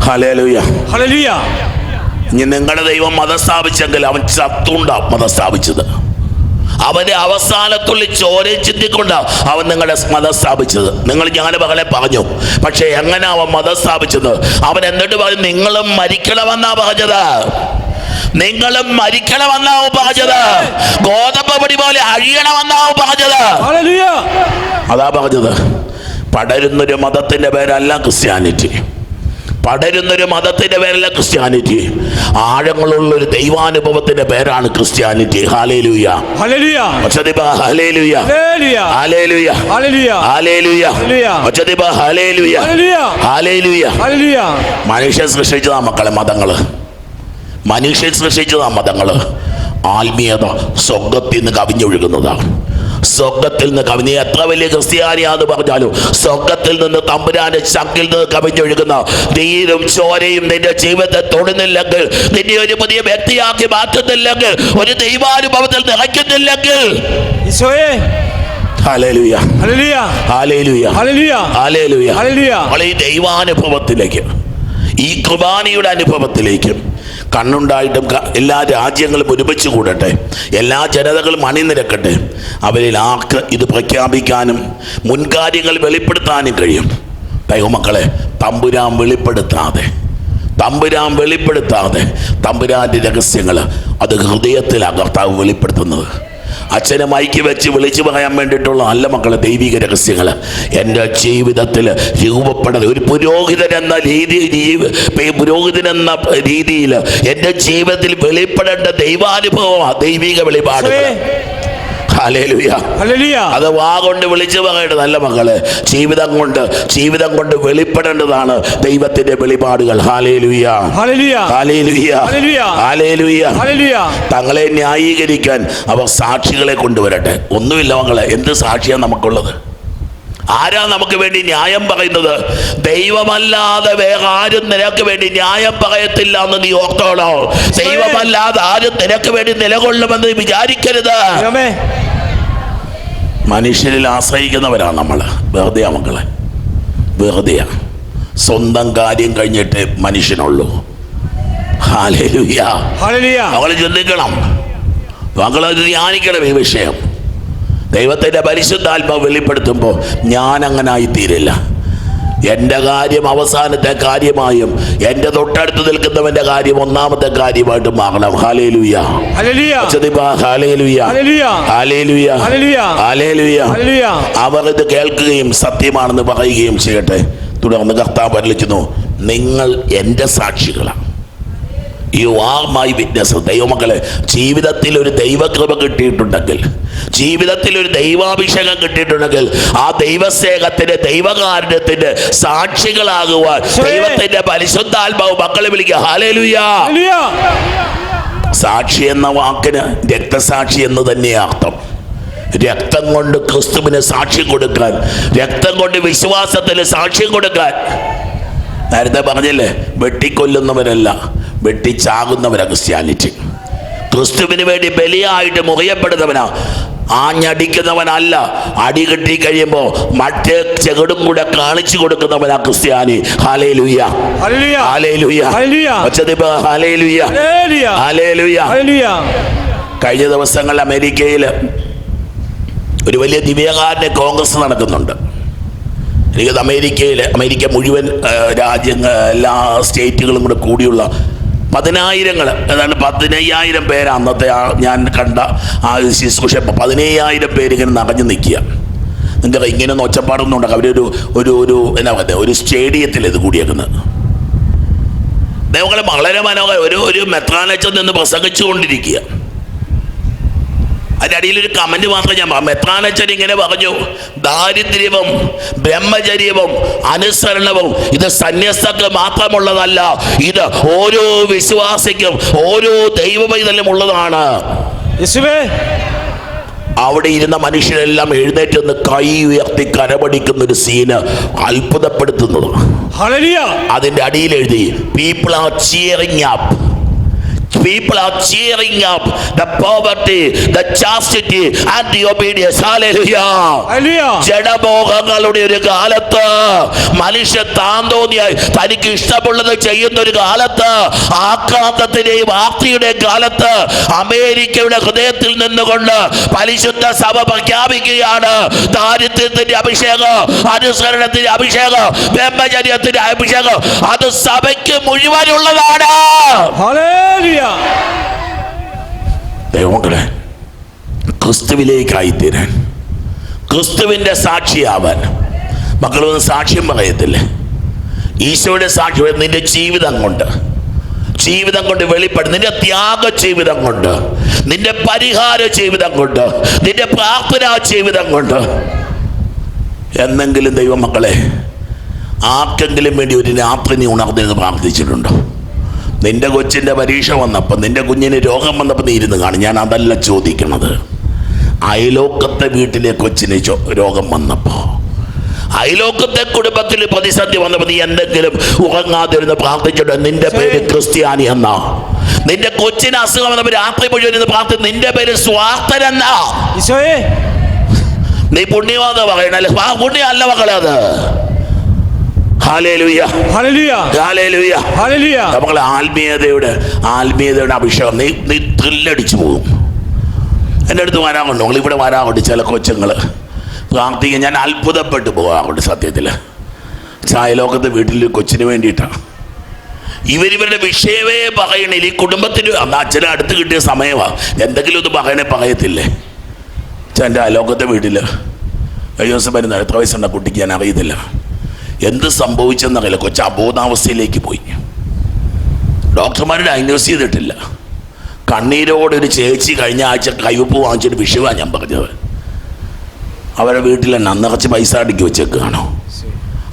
ഹല്ലേലൂയ. ഇനി നിങ്ങളുടെ ദൈവം മതം സ്ഥാപിച്ചെങ്കിൽ അവൻ ചത്തുണ്ടാവും. മതം സ്ഥാപിച്ചത് അവന്റെ അവസാനത്തുള്ളി ചോരയും ചിന്തിക്കൊണ്ട് അവൻ നിങ്ങളുടെ മതം സ്ഥാപിച്ചത്. നിങ്ങൾ ഞാൻ മകളെ പറഞ്ഞു, പക്ഷെ എങ്ങനെ അവൻ മതം സ്ഥാപിച്ചത്? അവൻ എന്നിട്ട് പറഞ്ഞു, നിങ്ങളും മരിക്കണമെന്നാ പറഞ്ഞത്. നിങ്ങളും മരിക്കണമെന്നാവും പറഞ്ഞത്. ഗോതമ്പ് പൊടി പോലെ അഴിയണമെന്നാവും പറഞ്ഞത്. അതാ പറഞ്ഞത്. പടരുന്നൊരു മതത്തിന്റെ പേരല്ല ക്രിസ്ത്യാനിറ്റി. പടരുന്നൊരു മതത്തിന്റെ പേരല്ല ക്രിസ്ത്യാനിറ്റി. ആഴങ്ങളുള്ളൊരു ദൈവാനുഭവത്തിന്റെ പേരാണ് Christianity. Hallelujah, hallelujah, hallelujah, hallelujah, hallelujah, hallelujah. മനുഷ്യൻ സൃഷ്ടിച്ചതാ മക്കളെ മതങ്ങള്. മനുഷ്യൻ സൃഷ്ടിച്ചതാ മതങ്ങള്. ആത്മീയത സ്വർഗത്തിൽ നിന്ന് കവിഞ്ഞൊഴുകുന്നതാണ്. സ്വർഗത്തിൽ നിന്ന് കവിഞ്ഞ എത്ര വലിയ ക്രിസ്ത്യാനിയാന്ന് പറഞ്ഞാലും സ്വർഗത്തിൽ നിന്ന് തമ്പുരാന്റെ ശക്തിയിൽ നിന്ന് കവിഞ്ഞൊഴുകുന്ന നീരും ചോരയും നിന്റെ ജീവിതത്തെ തൊടുന്നില്ലെങ്കിൽ, നിന്നെ ഒരു പുതിയ വ്യക്തിയാക്കി മാറ്റുന്നില്ലെങ്കിൽ, ഒരു ദൈവാനുഭവത്തിൽ നിറയ്ക്കുന്നില്ലെങ്കിൽ, hallelujah, hallelujah, hallelujah, hallelujah, hallelujah, ഈ ദൈവാനുഭവത്തിലേക്ക്, ഈ കുർബാനയുടെ അനുഭവത്തിലേക്ക് കണ്ണുണ്ടായിട്ടും എല്ലാ രാജ്യങ്ങളും ഒരുമിച്ച് കൂടട്ടെ, എല്ലാ ജനതകളും അണിനിരക്കട്ടെ. അവരിൽ ആർക്ക് ഇത് പ്രഖ്യാപിക്കാനും മുൻകാര്യങ്ങൾ വെളിപ്പെടുത്താനും കഴിയും. ദൈവമക്കളെ, തമ്പുരാൻ വെളിപ്പെടുത്താതെ തമ്പുരാൻ്റെ രഹസ്യങ്ങൾ അത് ഹൃദയത്തിലാണ് കർത്താവ് വെളിപ്പെടുത്തുന്നത്. അച്ഛനെ മൈക്ക് വെച്ച് വിളിച്ചു പറയാൻ വേണ്ടിയിട്ടുള്ള അല്ല മക്കളെ ദൈവിക രഹസ്യങ്ങൾ. എൻ്റെ ജീവിതത്തിൽ രൂപപ്പെടുന്നത് ഒരു പുരോഹിതനെന്ന രീതിയിൽ എൻ്റെ ജീവിതത്തിൽ വെളിപ്പെടേണ്ട ദൈവാനുഭവമാണ് ദൈവിക വെളിപാടുകൾ. Hallelujah, hallelujah. അത് വാ കൊണ്ട് വിളിച്ചു പറയേണ്ടത് നല്ല മക്കളെ, ജീവിതം കൊണ്ട് വെളിപ്പെടേണ്ടതാണ് ദൈവത്തിന്റെ വെളിപാടുകൾ. Hallelujah, hallelujah, hallelujah, hallelujah, hallelujah. തങ്ങളെ ന്യായീകരിക്കാൻ അവർ സാക്ഷികളെ കൊണ്ടുവരട്ടെ. ഒന്നുമില്ല മക്കളെ, എന്ത് സാക്ഷിയാണ് നമുക്കുള്ളത്? ആരാ നമുക്ക് വേണ്ടി ന്യായം പറയുന്നത്? ദൈവമല്ലാതെ വേറെ ആരും നിനക്ക് വേണ്ടി ന്യായം പറയത്തില്ല എന്ന് നീ ഓർത്തോളോ. ദൈവമല്ലാതെ ആരും നിനക്ക് വേണ്ടി നിലകൊള്ളുമെന്ന് വിചാരിക്കരുത്. മനുഷ്യരിൽ ആശ്രയിക്കുന്നവരാണ് നമ്മൾ. വെറുതെയാ മക്കളെ, വെറുതെയാ. സ്വന്തം കാര്യം കഴിഞ്ഞിട്ട് മനുഷ്യനുള്ളൂ. Hallelujah, hallelujah. അവളെ ചിന്തിക്കണം, മക്കളത് ധ്യാനിക്കണം ഈ വിഷയം. ദൈവത്തിൻ്റെ പരിശുദ്ധാത്മാവ് വെളിപ്പെടുത്തുമ്പോൾ ഞാൻ അങ്ങനെ ആയിത്തീരില്ല. എൻ്റെ കാര്യം അവസാനത്തെ കാര്യമായും എൻ്റെ തൊട്ടടുത്ത് നിൽക്കുന്നവൻ്റെ കാര്യം ഒന്നാമത്തെ കാര്യമായിട്ട് മാറണം. Hallelujah, hallelujah, hallelujah, hallelujah, hallelujah. അവർ ഇത് കേൾക്കുകയും സത്യമാണെന്ന് പറയുകയും ചെയ്യട്ടെ. തുടർന്ന് കർത്താവ് അരുളിച്ചെന്നു, നിങ്ങൾ എൻ്റെ സാക്ഷികളാണ്. You are my witness. ദൈവമക്കളെ, ജീവിതത്തിൽ ഒരു ദൈവകൃപ കിട്ടിയിട്ടുണ്ടെങ്കിൽ, ജീവിതത്തിൽ ഒരു ദൈവാഭിഷേകം കിട്ടിയിട്ടുണ്ടെങ്കിൽ, ആ ദൈവസ്നേഹത്തിന്റെ ദൈവകാരുണ്യത്തിന്റെ സാക്ഷികളാകുവാൻ ദൈവത്തിന്റെ പരിശുദ്ധാത്മാവ് മക്കളെ വിളിക്കുക. ഹല്ലേലൂയ. സാക്ഷി എന്ന വാക്കിന് രക്തസാക്ഷി എന്ന് തന്നെയാണ് അർത്ഥം. രക്തം കൊണ്ട് ക്രിസ്തുവിന് സാക്ഷ്യം കൊടുക്കാൻ, രക്തം കൊണ്ട് വിശ്വാസത്തിന് സാക്ഷ്യം കൊടുക്കാൻ. നേരത്തെ പറഞ്ഞില്ലേ, വെട്ടിക്കൊല്ലുന്നവരല്ല, വെട്ടിച്ചാകുന്നവരാ ക്രിസ്ത്യാനിറ്റി. ക്രിസ്തുവിന് വേണ്ടി ബലിയായിട്ട് മുറിയപ്പെടുന്നവനാ, ആഞ്ഞടിക്കുന്നവനല്ല. അടി കിട്ടി കഴിയുമ്പോൾ മറ്റേ ചെകിടും കൂടെ കാണിച്ചു കൊടുക്കുന്നവനാ ക്രിസ്ത്യാനി. Hallelujah, hallelujah, hallelujah, hallelujah. കഴിഞ്ഞ ദിവസങ്ങളിൽ അമേരിക്കയിൽ ഒരു വലിയ ദിവ്യകാരുണ്യ കോൺഗ്രസ് നടക്കുന്നുണ്ട്. എനിക്കത് അമേരിക്ക മുഴുവൻ രാജ്യങ്ങൾ, എല്ലാ സ്റ്റേറ്റുകളും കൂടെ കൂടിയുള്ള 10,000 ഏതാണ്ട് 15,000 പേര് അന്നത്തെ ഞാൻ കണ്ട ആ ശുശ്രൂഷ. 15,000 പേര് ഇങ്ങനെ നിറഞ്ഞു നിൽക്കുക. നിങ്ങൾക്ക് ഇങ്ങനെയൊന്നും ഒച്ചപ്പാടൊന്നും ഉണ്ടാകും. അവരൊരു എന്നാ പറയുക, ഒരു സ്റ്റേഡിയത്തിൽ ഇത് കൂടിയേക്കുന്നത്. ദൈവങ്ങളെ വളരെ മനോഹരം. ഒരു മെത്രാനച്ചൻ നിന്ന് പ്രസംഗിച്ചു കൊണ്ടിരിക്കുക. അതിൻ്റെ അടിയിലൊരു കമന്റ് മാത്രം ഞാൻ പറയാം. മെത്രാനച്ചൻ ഇങ്ങനെ പറഞ്ഞു, ദാരിദ്ര്യവും ബ്രഹ്മചര്യവും അനുസരണവും ഇത് സന്യസ്തർക്ക് മാത്രമുള്ളതല്ല, ഇത് ഓരോ വിശ്വാസിക്കും ഓരോ ദൈവപൈതലും ഉള്ളതാണ്. അവിടെ ഇരുന്ന മനുഷ്യരെല്ലാം എഴുന്നേറ്റ് കൈ ഉയർത്തി കരമടിക്കുന്ന ഒരു സീന് അത്ഭുതപ്പെടുത്തുന്നത്. അതിന്റെ അടിയിൽ എഴുതി, people are cheering up. People are cheering up the poverty, the chastity and the obedience. Hallelujah. ജഡമോഹങ്ങളുടെ ഒരു കാലത്ത്, മനുഷ്യ താന്തോന്നിയായി തനിക്ക് ഇഷ്ടമുള്ളത് ചെയ്യുന്ന ഒരു കാലത്ത്, ആക്രാന്തത്തിന്റെയും ആർത്തിയുടെയും കാലത്ത് അമേരിക്കയുടെ ഹൃദയത്തിൽ നിന്നുകൊണ്ട് പരിശുദ്ധ സഭ പ്രഖ്യാപിക്കുകയാണ്, ദാരിദ്ര്യത്തിന്റെ അഭിഷേകം, അനുസരണത്തിന്റെ അഭിഷേകം, ബ്രഹ്മചര്യത്തിന്റെ അഭിഷേകം അത് സഭയ്ക്ക് മുഴുവനുള്ളതാണ്. ദൈവമക്കളെ, ക്രിസ്തുവിലേക്കായിത്തീരാൻ, ക്രിസ്തുവിൻ്റെ സാക്ഷിയാവാൻ. മക്കളൊന്നും സാക്ഷ്യം പറയത്തില്ലേ? ഈശോയുടെ സാക്ഷി നിന്റെ ജീവിതം കൊണ്ട് വെളിപ്പെടും. നിന്റെ ത്യാഗ ജീവിതം കൊണ്ട്, നിന്റെ പരിഹാര ജീവിതം കൊണ്ട്, നിന്റെ പ്രാർത്ഥനാ ജീവിതം കൊണ്ട്. എന്നെങ്കിലും ദൈവമക്കളെ ആർക്കെങ്കിലും വേണ്ടി ഒരു രാത്രി നീ ഉണർന്നിരുന്ന് പ്രാർത്ഥിച്ചിട്ടുണ്ടോ? നിന്റെ കൊച്ചിൻ്റെ പരീക്ഷ വന്നപ്പോൾ, നിന്റെ കുഞ്ഞിന് രോഗം വന്നപ്പോൾ നീ ഇരുന്ന് കാണും. ഞാൻ അതല്ല ചോദിക്കണത്. അയലോക്കത്തെ വീട്ടിലെ കൊച്ചിന് രോഗം വന്നപ്പോൾ, അയലോക്കത്തെ കുടുംബത്തിൽ പ്രതിസന്ധി വന്നപ്പോൾ നീ എന്തെങ്കിലും ഉറങ്ങാതിരുന്ന് പ്രാർത്ഥിച്ചിട്ട് നിന്റെ പേര് ക്രിസ്ത്യാനി എന്നാ? നിന്റെ കൊച്ചിന് അസുഖം വന്നപ്പോൾ രാത്രി മുഴുവൻ ഇരുന്ന് പ്രാർത്ഥിച്ചു നിന്റെ പേര് സ്വാർത്ഥനെന്നാ? നീ പുണ്യമാണെന്ന് പറയണല്ലേ? പുണ്യമല്ല മക്കളെ അത്. നമ്മളെ ആത്മീയതയുടെ അഭിഷേകം നീ ത്രില്ലടിച്ചു പോകും. എൻ്റെ അടുത്ത് വരാറുണ്ട്, ഇവിടെ വരാറുണ്ട് ചില കൊച്ചുങ്ങൾ പ്രാർത്ഥിക്കാൻ. ഞാൻ അത്ഭുതപ്പെട്ടു പോകാറുണ്ട് സത്യത്തിൽ. ചായലോകത്തെ വീട്ടിൽ കൊച്ചിന് വേണ്ടിയിട്ടാണ് ഇവരുടെ വിഷയമേ പറയണില്ല. ഈ കുടുംബത്തിന് അച്ഛനെ അടുത്ത് കിട്ടിയ സമയമാണ്, എന്തെങ്കിലും ഒന്ന് പറയത്തില്ലേ? എൻ്റെ അയലോകത്തെ വീട്ടിൽ കഴിഞ്ഞ ദിവസം വരുന്ന എത്ര വയസ്സുണ്ട കുട്ടിക്ക് ഞാൻ അറിയത്തില്ല, എന്ത് സംഭവിച്ചെന്നറിയില്ല. കൊച്ചു അബോധാവസ്ഥയിലേക്ക് പോയി. ഡോക്ടർമാർ ഡയഗ്നോസ് ചെയ്തിട്ടില്ല. കണ്ണീരോടൊരു ചേച്ചി കഴിഞ്ഞ ആഴ്ച കൈവപ്പ് വാങ്ങിച്ചൊരു വിഷയമാണ് ഞാൻ പറഞ്ഞത്. അവരുടെ വീട്ടിൽ തന്നെ നിറച്ച് പൈസ അടുക്കി വെച്ചേക്കാണോ?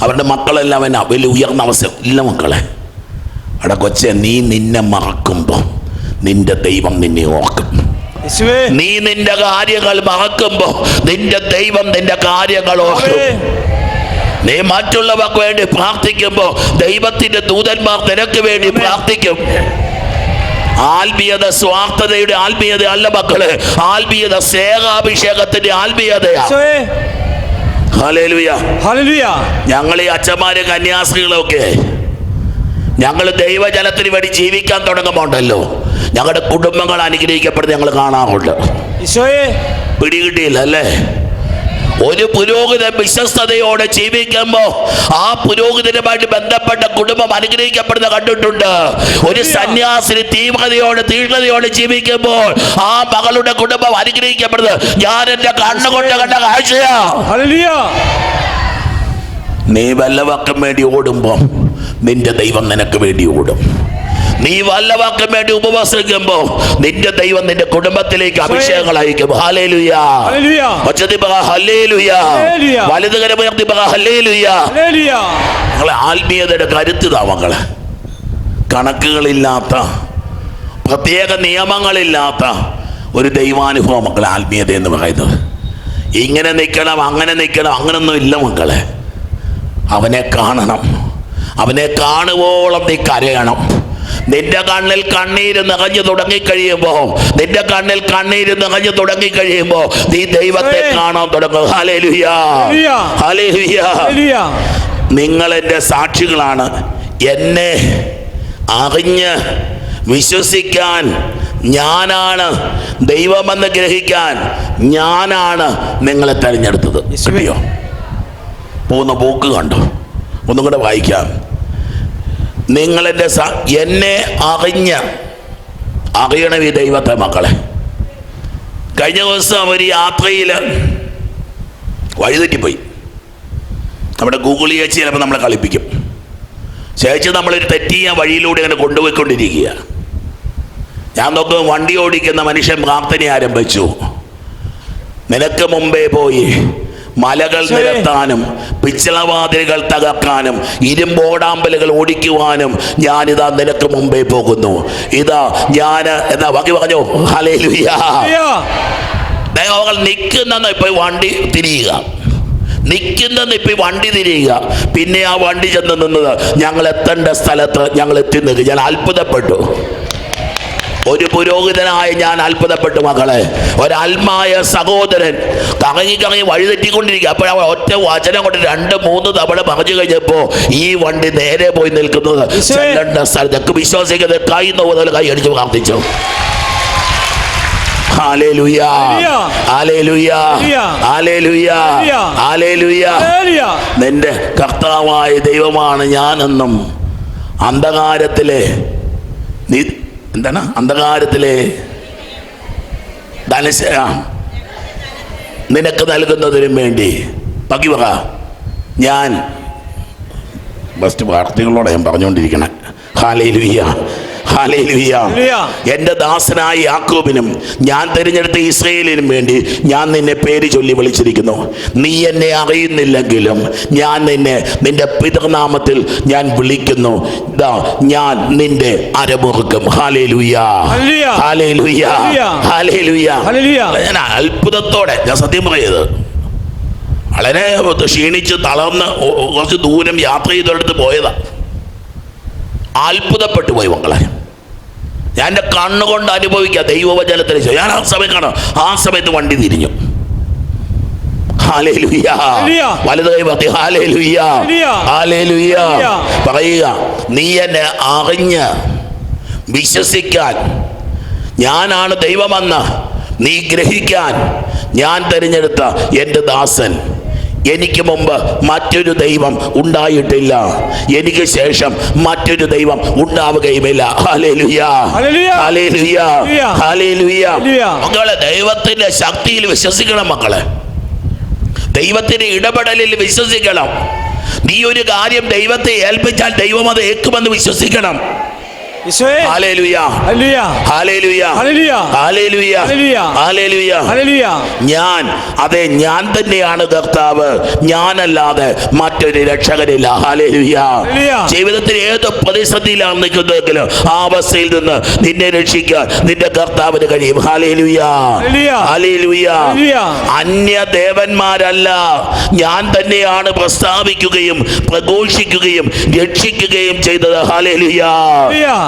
അവരുടെ മക്കളെല്ലാം എന്നെ വലിയ ഉയർന്ന അവസ്ഥ ഇല്ല. മക്കളെ അവിടെ കൊച്ചെ, നീ നിന്നെ മറക്കുമ്പോൾ നിന്റെ ദൈവം നിന്നെ ഓർക്കും. നീ നിന്റെ കാര്യങ്ങൾ മറക്കുമ്പോൾ നിന്റെ ദൈവം നിന്റെ കാര്യങ്ങൾ ഓർക്കും. നീ മറ്റുള്ളവർക്ക് വേണ്ടി പ്രാർത്ഥിക്കുമ്പോൾ ദൈവത്തിന്റെ ദൂതന്മാർ നിനക്ക് വേണ്ടി പ്രാർത്ഥിക്കും. ആത്മീയത സ്വാർത്ഥതയുടെ ആത്മീയത അല്ല മക്കളെ, ആത്മീയത സ്നേഹാഭിഷേകത്തിന്റെ ആത്മീയതയാണ്. ഞങ്ങൾ ഈ അച്ഛന്മാരും കന്യാസ്ത്രീകളൊക്കെ ഞങ്ങൾ ദൈവജനത്തിന് വേണ്ടി ജീവിക്കാൻ തുടങ്ങുമ്പോണ്ടല്ലോ ഞങ്ങളുടെ കുടുംബങ്ങൾ അനുഗ്രഹിക്കപ്പെടുന്നത് ഞങ്ങൾ കാണാറുണ്ട്. പിടികിട്ടിയില്ല അല്ലേ? ഒരു പുരോഹിതൻ വിശ്വസ്തയോടെ ജീവിക്കുമ്പോൾ ആ പുരോഹിതനുമായിട്ട് ബന്ധപ്പെട്ട കുടുംബം അനുഗ്രഹിക്കപ്പെടുന്ന കണ്ടിട്ടുണ്ട്. ഒരു സന്യാസിനി തീഷ്ണതയോടെ ജീവിക്കുമ്പോൾ ആ മകളുടെ കുടുംബം അനുഗ്രഹിക്കപ്പെടുന്നത് ഞാൻ എൻ്റെ കണ്ണുകൊണ്ട് കണ്ട കാഴ്ചയാ. നീ വല്ലവർക്കും വേണ്ടി ഓടുമ്പോൾ നിന്റെ ദൈവം നിനക്ക് വേണ്ടി ഓടും. നീ വല്ലവർക്കും വേണ്ടി ഉപവസിക്കുമ്പോ നിന്റെ ദൈവം നിന്റെ കുടുംബത്തിലേക്ക് അഭിഷേകങ്ങൾ അയക്കും. ഹല്ലേലൂയാ. വലുതുകരമുയർത്തി മക്കളെ, ആത്മീയതയുടെ കരുത്തുതാ മക്കളെ. കണക്കുകളില്ലാത്ത, പ്രത്യേക നിയമങ്ങളില്ലാത്ത ഒരു ദൈവാനുഭവം മക്കളെ ആത്മീയത എന്ന് പറയുന്നത്. ഇങ്ങനെ നിൽക്കണം, അങ്ങനെ നിൽക്കണം, അങ്ങനൊന്നും ഇല്ല മക്കളെ. അവനെ കാണണം, അവനെ കാണുവോളം നീ കരയണം. നിന്റെ കണ്ണിൽ കണ്ണീര് നിറഞ്ഞു തുടങ്ങിക്കഴിയുമ്പോ നീ ദൈവത്തെ കാണാൻ തുടങ്ങും. ഹല്ലേലൂയാ, ഹല്ലേലൂയാ. നിങ്ങൾ എൻ്റെ സാക്ഷികളാണ്. എന്നെ അറിഞ്ഞ് വിശ്വസിക്കാൻ ഞാനാണ്, ദൈവമെന്ന് ഗ്രഹിക്കാൻ ഞാനാണ് നിങ്ങളെ തെരഞ്ഞെടുത്തത്. പോകുന്ന പോക്ക് കണ്ടോ? ഒന്നും കൂടെ വായിക്കാം. നിങ്ങളെൻ്റെ എന്നെ അറിയണം ഈ ദൈവത്തെ മക്കളെ. കഴിഞ്ഞ ദിവസം ഒരു യാത്രയിൽ വഴിതെറ്റിപ്പോയി. നമ്മുടെ ഗൂഗിൾ ചേച്ചി ചിലപ്പോൾ നമ്മളെ കളിപ്പിക്കും. ചേച്ചി നമ്മളൊരു തെറ്റിയ വഴിയിലൂടെ അങ്ങനെ കൊണ്ടുപോയിക്കൊണ്ടിരിക്കുക. ഞാൻ നോക്കും വണ്ടി ഓടിക്കുന്ന മനുഷ്യൻ പ്രാർത്ഥന ആരംഭിച്ചു. നിനക്ക് മുമ്പേ പോയി മലകൾ നിരത്താനും പിച്ചളവാതിലുകൾ തകർക്കാനും ഇരുമ്പോടാമ്പലുകൾ ഓടിക്കുവാനും ഞാനിതാ നിനക്ക് മുമ്പേ പോകുന്നു. ഇതാ ഞാൻ എന്നാ ബാക്കി പറഞ്ഞു. ഹല്ലേലൂയാ. നിൽക്കുന്ന ഇപ്പൊ വണ്ടി തിരിയുക, പിന്നെ ആ വണ്ടി ചെന്ന് നിന്നത് ഞങ്ങൾ എത്തേണ്ട സ്ഥലത്ത് ഞങ്ങൾ എത്തി നിൽക്കുക. ഞാൻ അത്ഭുതപ്പെട്ടു. ഒരു പുരോഹിതനായ ഞാൻ അത്ഭുതപ്പെട്ടു മക്കളെ. ഒരാത്മായ സഹോദരൻ കറങ്ങി വഴിതെറ്റിക്കൊണ്ടിരിക്കുക. അപ്പോഴവൻ ഒറ്റ വചനം കൊണ്ട് 2-3 തവണ പറഞ്ഞു കഴിഞ്ഞപ്പോ ഈ വണ്ടി നേരെ പോയി നിൽക്കുന്നത് ചെല്ലേണ്ട സ്ഥലത്തേക്ക്. വിശ്വാസിക്കുന്നത് കൈ നോവുന്ന കൈ അടിച്ച് പ്രാർത്ഥിച്ചു. ഹല്ലേലൂയാ, ഹല്ലേലൂയാ, ഹല്ലേലൂയാ, ഹല്ലേലൂയാ. നിന്റെ കർത്താവായ ദൈവമാണ് ഞാനെന്നും അന്ധകാരത്തിലെ നിനക്ക് നൽകുന്നതിനും വേണ്ടി ഞാൻ ബെസ്റ്റ് വാർത്തകളോടെ ഞാൻ പറഞ്ഞുകൊണ്ടിരിക്കണേ. Hallelujah, hallelujah. എൻ്റെ ദാസനായ യാക്കോബിനും ഞാൻ തിരഞ്ഞെടുത്ത ഇസ്രായേലിനും വേണ്ടി ഞാൻ നിന്നെ പേര് ചൊല്ലി വിളിച്ചിരിക്കുന്നു. നീ എന്നെ അറിയുന്നില്ലെങ്കിലും ഞാൻ നിന്നെ നിന്റെ പിതൃനാമത്തിൽ ഞാൻ വിളിക്കുന്നു. ഇതാ ഞാൻ നിന്റെ അരമുറുക്കും. Hallelujah, hallelujah, hallelujah. ഞാൻ അത്ഭുതത്തോടെ ഞാൻ സത്യം പറയുന്നത്, വളരെ ക്ഷീണിച്ച് തളർന്ന് കുറച്ച് ദൂരം യാത്ര ചെയ്തെടുത്ത് പോയതാ. അത്ഭുതപ്പെട്ടു പോയി മക്കളെ. ഞാൻ എൻ്റെ കണ്ണുകൊണ്ട് അനുഭവിക്കുക ദൈവവചനത്തിൽ. ഞാൻ ആ സമയം കാണാം, ആ സമയത്ത് വണ്ടി തിരിഞ്ഞു. ഹല്ലേലൂയ, വലതുകൈ പത്തി ഹല്ലേലൂയ, ഹല്ലേലൂയ. പറയുക, നീ എന്നെ അറിഞ്ഞ് വിശ്വസിക്കാൻ, ഞാനാണ് ദൈവമെന്ന് നീ ഗ്രഹിക്കാൻ ഞാൻ തിരഞ്ഞെടുത്ത എൻ്റെ ദാസൻ. എനിക്ക് മുമ്പ് മറ്റൊരു ദൈവം ഉണ്ടായിട്ടില്ല, എനിക്ക് ശേഷം മറ്റൊരു ദൈവം ഉണ്ടാവുകയുമില്ല. Hallelujah, hallelujah, hallelujah. മക്കളെ, ദൈവത്തിന്റെ ശക്തിയിൽ വിശ്വസിക്കണം മക്കളെ. ദൈവത്തിന്റെ ഇടപെടലിൽ വിശ്വസിക്കണം. നീ ഒരു കാര്യം ദൈവത്തെ ഏൽപ്പിച്ചാൽ ദൈവം അത് ഏൽക്കുമെന്ന് വിശ്വസിക്കണം. Hallelujah, hallelujah, hallelujah, hallelujah. ഞാൻ തന്നെയാണ് കർത്താവ്, ഞാനല്ലാതെ മറ്റൊരു രക്ഷകനില്ല. ഹല്ലേലൂയ. ജീവിതത്തിൽ ഏത് പ്രതിസന്ധിയിലാണ് നിൽക്കുന്നതെങ്കിലും ആ അവസ്ഥയിൽ നിന്ന് നിന്നെ രക്ഷിക്കാൻ നിന്റെ കർത്താവിന് കഴിയും. Hallelujah, hallelujah. അന്യ ദേവന്മാരല്ല, ഞാൻ തന്നെയാണ് പ്രസ്താവിക്കുകയും പ്രഘോഷിക്കുകയും രക്ഷിക്കുകയും ചെയ്തത്. ഹല്ലേലൂയ.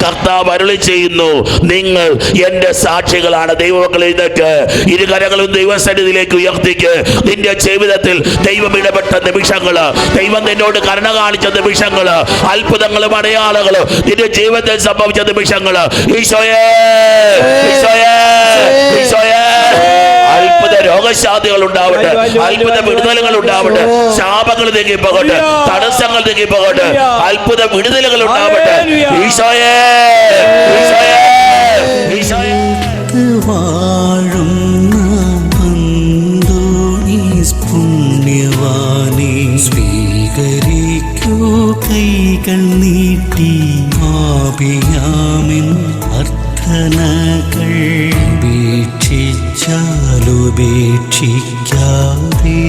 കർത്താവ് അരുളി ചെയ്യുന്നു, നിങ്ങൾ എന്റെ സാക്ഷികളാണ്. ദൈവമക്കളെ, ഇതൊക്കെ ഇരുകരങ്ങളും ദൈവസന്നിധിയിലേക്ക് ഉയർത്തിക്ക്. നിന്റെ ജീവിതത്തിൽ ദൈവം ഇടപെട്ട നിമിഷങ്ങള്, ദൈവം നിന്നോട് കരുണ കാണിച്ച നിമിഷങ്ങള്, അത്ഭുതങ്ങളും അടയാളങ്ങളും നിന്റെ ജീവിതത്തിൽ സംഭവിച്ച നിമിഷങ്ങള്, ഈശോയേ, ഈശോയേ, ഈശോയേ. അത്ഭുത രോഗശാന്തികൾ ഉണ്ടാവട്ടെ, അത്ഭുത വിടുതലുകൾ ഉണ്ടാവട്ടെ, ശാപങ്ങൾ നീങ്ങിപ്പോകട്ടെ, തടസ്സങ്ങൾ നീങ്ങിപ്പോകട്ടെ, അത്ഭുത വിടുതലുകൾ ഉണ്ടാവട്ടെ. ഈശോയേ, ഈശോയേ, ഈശോയേ. വാഴുന്ന അന്തോണീസ് പുണ്യവാനെ സ്വീകരിക്കൂ കൈകൾ നീട്ടി. ആപിയാമിൻ അർത്ഥനകൾ ഉപേക്ഷിച്ചാലുപേക്ഷിക്കാതെ